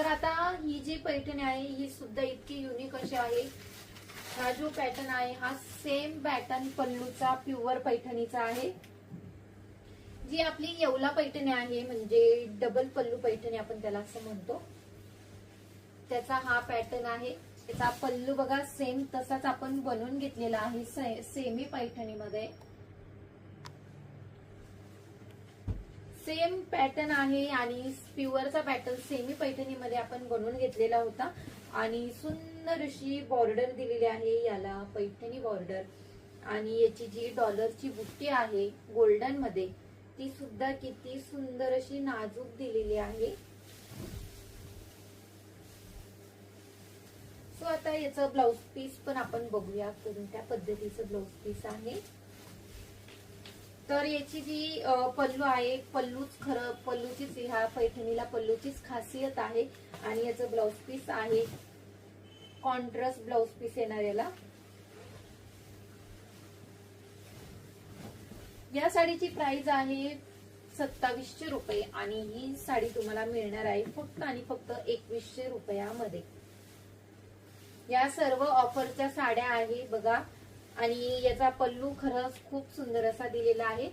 तर आता ही जी पैठणी आहे ही सुद्धा इतकी युनिक अशी आहे. हा जो पॅटर्न आहे हा सेम पॅटर्न पल्लूचा प्युअर पैठणीचा आहे. जी आपली येवला पैठणी आहे म्हणजे डबल पल्लू पैठणी आपण त्याला असं म्हणतो, त्याचा हा पॅटर्न आहे. त्याचा पल्लू बघा सेम तसाच आपण बनवून घेतलेला आहे सेमी पैठणीमध्ये. सेम पॅटर्न आहे आणि प्युअरचा पॅटर्न सेमी पैठणीमध्ये आपण बनवून घेतलेला होता. आणि सुंदर अशी बॉर्डर दिलेली आहे याला, पैठणी बॉर्डर. आणि याची जी डॉलरची बुट्टी आहे गोल्डन मध्ये ती सुद्धा किती सुंदर अशी नाजूक दिलेली आहे. सो आता याचं ब्लाउज पीस पण आपण बघूया कोणत्या पद्धतीचं ब्लाउज पीस आहे. तर याची जी पल्लू आहे, पल्लूच खरं पल्लूचीच ह्या पैठणीला पल्लूचीच खासियत आहे. आणि याचं ब्लाउज पीस आहे कॉन्ट्रास्ट ब्लाउज पीस येणार याला. या साडीची प्राइस आहे 2700 रुपये आणि ही साडी तुम्हाला मिळणार आहे फक्त आणि फक्त 2100 रुपयामध्ये. या सर्व ऑफरच्या साड्या आहे बघा. आणि याचा पल्लू खरंच खूप सुंदर असा दिलेला आहे.